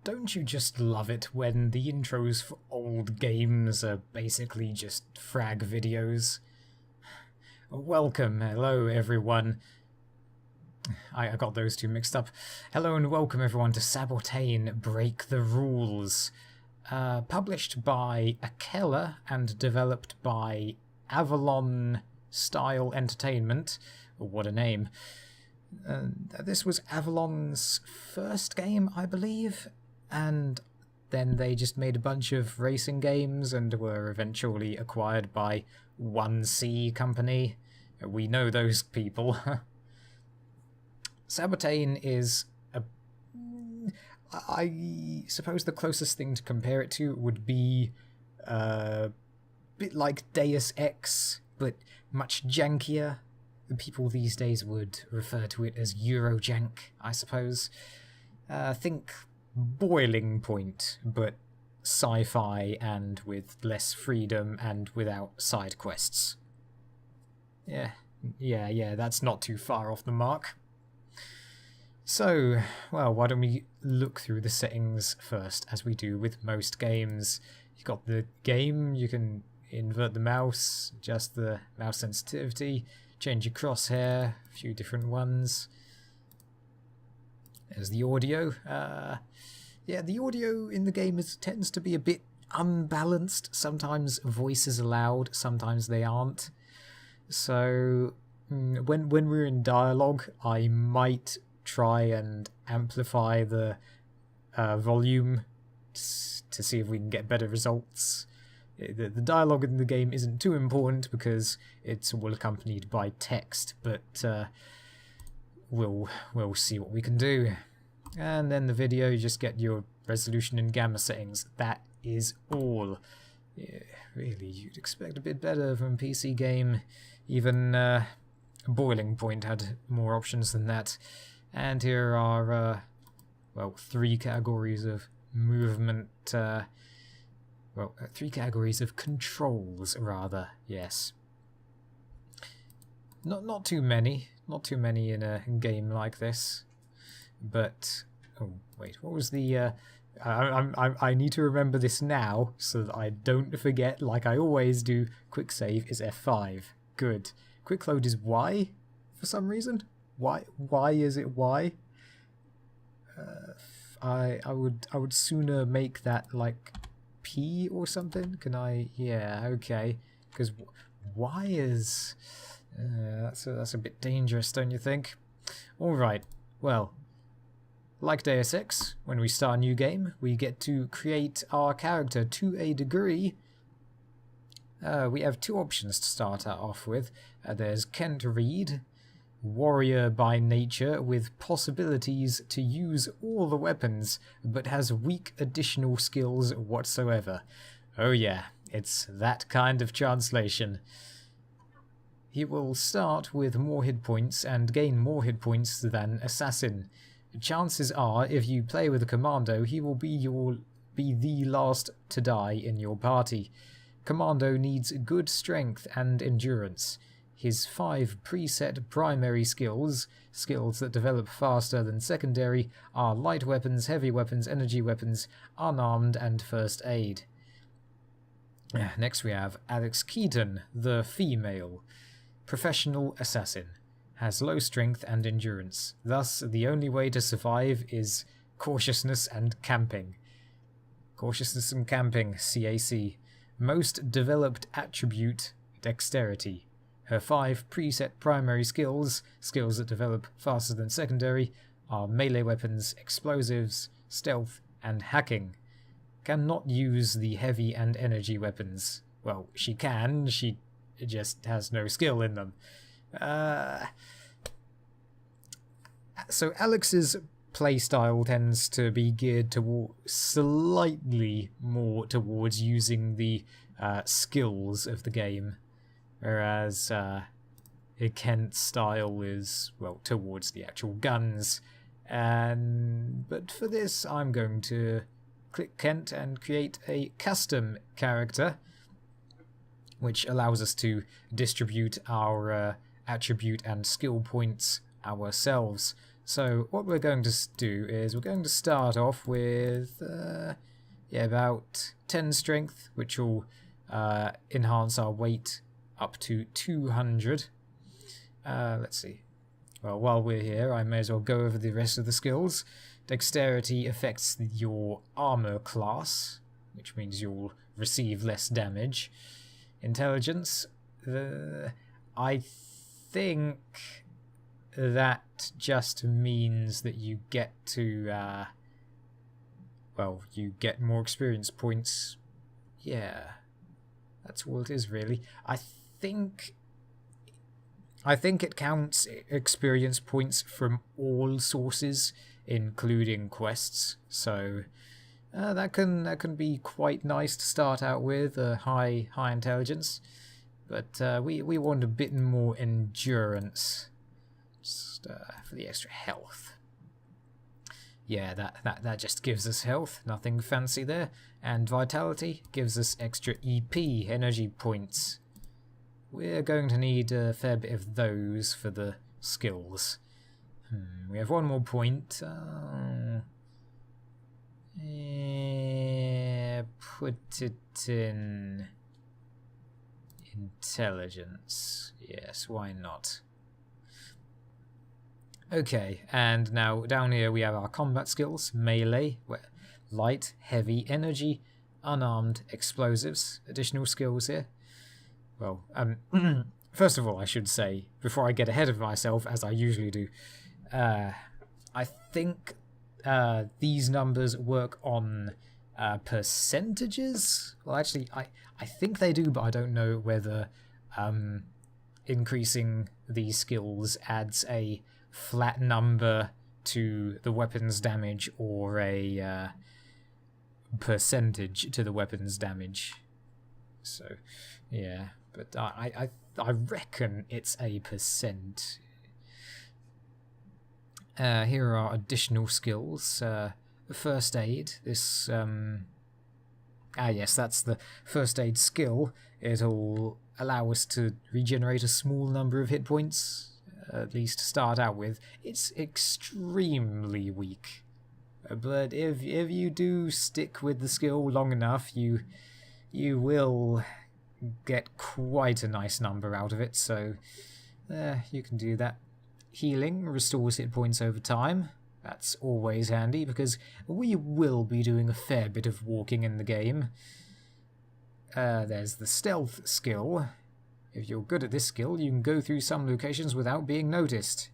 Don't you just love it when the intros for old games are basically just frag videos? Welcome, hello everyone. I got those two mixed up. Hello and welcome everyone to Sabotain Break the Rules. Published by Akela and developed by Avalon Style Entertainment. What a name. This was Avalon's first game, I believe, and then they just made a bunch of racing games and were eventually acquired by 1C Company. We know those people. Sabotain is I suppose the closest thing to compare it to would be a bit like Deus Ex, but much jankier. People these days would refer to it as Eurojank, I suppose. Think Boiling Point, but sci-fi and with less freedom and without side quests. Yeah, that's not too far off the mark. So, well, why don't we look through the settings first, as we do with most games. You've got the game, you can invert the mouse, adjust the mouse sensitivity, change your crosshair, a few different ones. There's the audio. Yeah, the audio in the game tends to be a bit unbalanced. Sometimes voices are loud, sometimes they aren't. So, when we're in dialogue, I might try and amplify the volume to see if we can get better results. The dialogue in the game isn't too important because it's all accompanied by text, but we'll see what we can do. And then the video, you just get your resolution and gamma settings. That is all. Yeah, really, you'd expect a bit better from a PC game. Even Boiling Point had more options than that. And here are, well, 3 categories of movement, well, 3 categories of controls, rather, yes. Not too many in a game like this, but, oh, wait, what was the, I need to remember this now, so that I don't forget, like I always do. Quick save is F5, good. Quick load is Y, for some reason. Why is it Y? I would sooner make that like P or something. Can I? Yeah, okay. Because Y is that's a bit dangerous, don't you think? All right. Well, like Deus Ex, when we start a new game, we get to create our character to a degree. We have 2 options to start off with. There's Kent Reed, warrior by nature with possibilities to use all the weapons, but has weak additional skills whatsoever. Oh yeah, it's that kind of translation. He will start with more hit points and gain more hit points than Assassin. Chances are, if you play with a Commando, he will be the last to die in your party. Commando needs good strength and endurance. His 5 preset primary skills that develop faster than secondary, are light weapons, heavy weapons, energy weapons, unarmed, and first aid. Next we have Alex Keaton, the female. Professional assassin. Has low strength and endurance. Thus, the only way to survive is cautiousness and camping. Cautiousness and camping, CAC. Most developed attribute, dexterity. Her 5 preset primary skills that develop faster than secondary, are melee weapons, explosives, stealth, and hacking. Cannot use the heavy and energy weapons. Well, she can, she just has no skill in them. So Alex's playstyle tends to be geared toward slightly more towards using the skills of the game. Whereas Kent's style is, well, towards the actual guns. But for this, I'm going to click Kent and create a custom character, which allows us to distribute our attribute and skill points ourselves. So what we're going to do is we're going to start off with about 10 strength, which will enhance our weight up to 200. Let's see. Well, while we're here, I may as well go over the rest of the skills. Dexterity affects your armor class, which means you'll receive less damage. Intelligence, I think that just means that you get to, you get more experience points. Yeah, that's all it is, really. I think it counts experience points from all sources, including quests. So that can be quite nice to start out with, high intelligence. But we want a bit more endurance, just for the extra health. Yeah, that just gives us health, nothing fancy there. And vitality gives us extra EP, energy points. We're going to need a fair bit of those for the skills. We have one more point. Put it in intelligence. Yes, why not? Okay, and now down here we have our combat skills. Melee, light, heavy, energy, unarmed, explosives. Additional skills here. Well, first of all, I should say, before I get ahead of myself, as I usually do, I think these numbers work on percentages. Well, actually, I think they do, but I don't know whether increasing these skills adds a flat number to the weapon's damage or a percentage to the weapon's damage. So, yeah. But I reckon it's a percent. Here are our additional skills. First aid. This yes, that's the first aid skill. It'll allow us to regenerate a small number of hit points, at least to start out with. It's extremely weak, but if you do stick with the skill long enough, you will get quite a nice number out of it, so you can do that. Healing restores hit points over time. That's always handy, because we will be doing a fair bit of walking in the game. There's the stealth skill. If you're good at this skill, you can go through some locations without being noticed.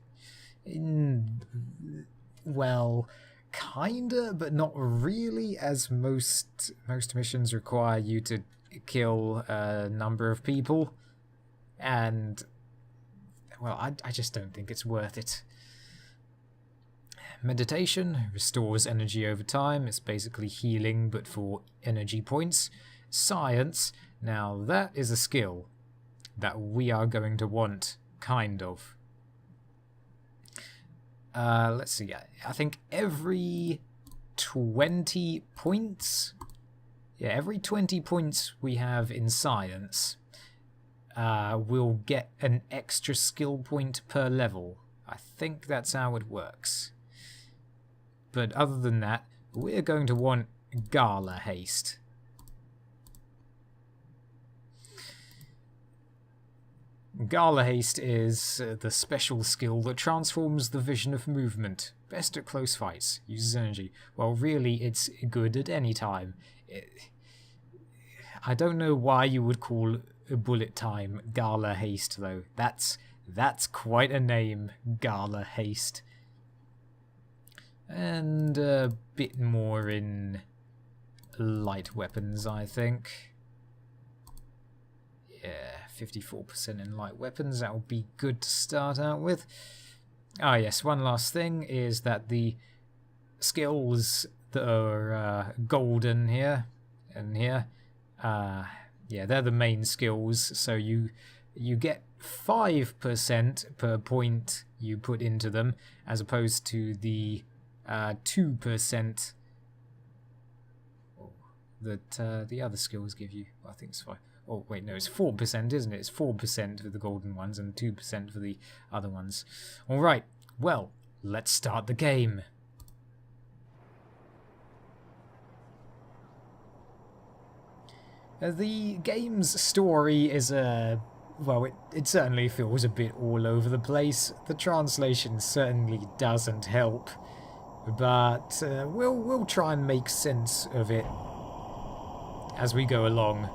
Well, kinda, but not really, as most missions require you to kill a number of people, and well, I just don't think it's worth it. Meditation restores energy over time. It's basically healing, but for energy points. Science, now that is a skill that we are going to want, kind of. Let's see, I think every 20 points... Yeah, every 20 points we have in science, we'll get an extra skill point per level. I think that's how it works. But other than that, we're going to want Gala Haste. Gala Haste is the special skill that transforms the vision of movement. Best at close fights. Uses energy. Well, really, it's good at any time. I don't know why you would call bullet time Gala Haste, though. That's quite a name, Gala Haste. And a bit more in light weapons, I think. Yeah, 54% in light weapons. That would be good to start out with. Ah, yes, one last thing is that the skills that are golden here and here, yeah, they're the main skills, so you get 5% per point you put into them, as opposed to the 2% that the other skills give you. I think it's 5. Oh, wait, no, it's 4%, isn't it? It's 4% for the golden ones and 2% for the other ones. Alright, well, let's start the game. The game's story is well, it certainly feels a bit all over the place. The translation certainly doesn't help, but we'll try and make sense of it as we go along.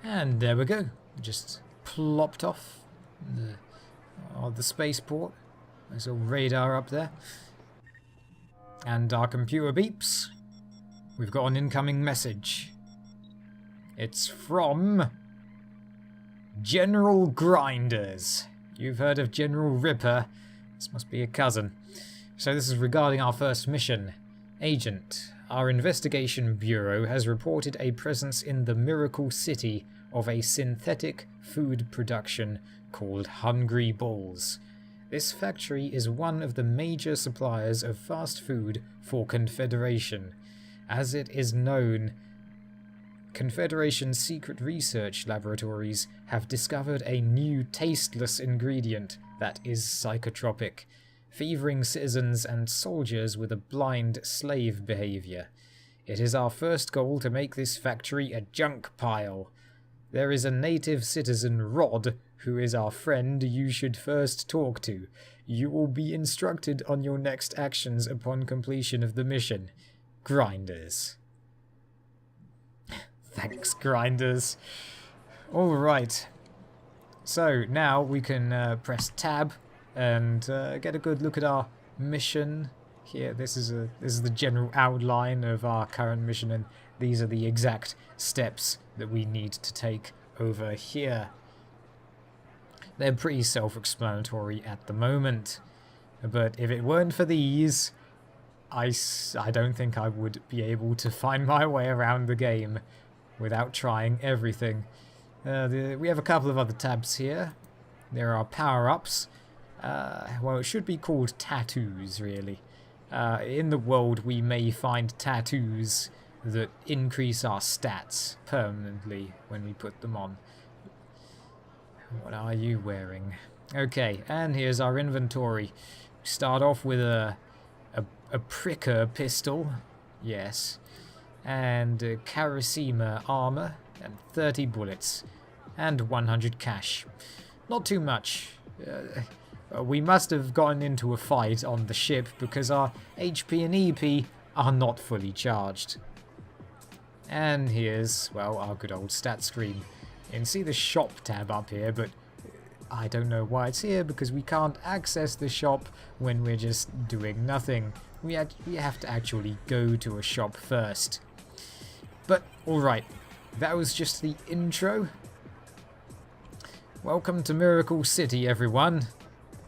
And there we go. Just plopped off the spaceport. There's a radar up there. And our computer beeps. We've got an incoming message. It's from General Grinders. You've heard of General Ripper. This must be a cousin. So this is regarding our first mission. Agent, our investigation bureau has reported a presence in the Miracle City of a synthetic food production called Hungry Bulls. This factory is one of the major suppliers of fast food for Confederation. As it is known, Confederation's secret research laboratories have discovered a new tasteless ingredient that is psychotropic, fevering citizens and soldiers with a blind slave behavior. It is our first goal to make this factory a junk pile. There is a native citizen, Rod, who is our friend you should first talk to. You will be instructed on your next actions upon completion of the mission. Grinders. Thanks, Grinders. Alright. So, now we can press tab and get a good look at our mission. Here, this is the general outline of our current mission, and these are the exact steps that we need to take over here. They're pretty self-explanatory at the moment, but if it weren't for these, I don't think I would be able to find my way around the game without trying everything. We have a couple of other tabs here. There are power-ups. Well, it should be called tattoos, really. In the world, we may find tattoos that increase our stats permanently when we put them on. What are you wearing? Okay, and here's our inventory. We start off with a pricker pistol, yes, and Karasima armor, and 30 bullets, and 100 cash. Not too much. We must have gotten into a fight on the ship because our HP and EP are not fully charged. And here's, well, our good old stat screen. You can see the shop tab up here, but I don't know why it's here because we can't access the shop when we're just doing nothing. We have to actually go to a shop first. But, alright, that was just the intro. Welcome to Miracle City, everyone.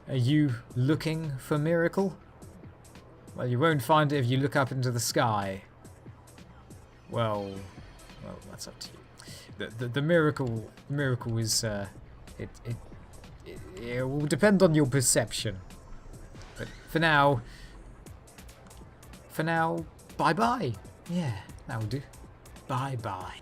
Are you looking for Miracle? Well, you won't find it if you look up into the sky. Well, that's up to you. The miracle is it will depend on your perception. But for now, bye bye. Yeah, that'll do. Bye bye.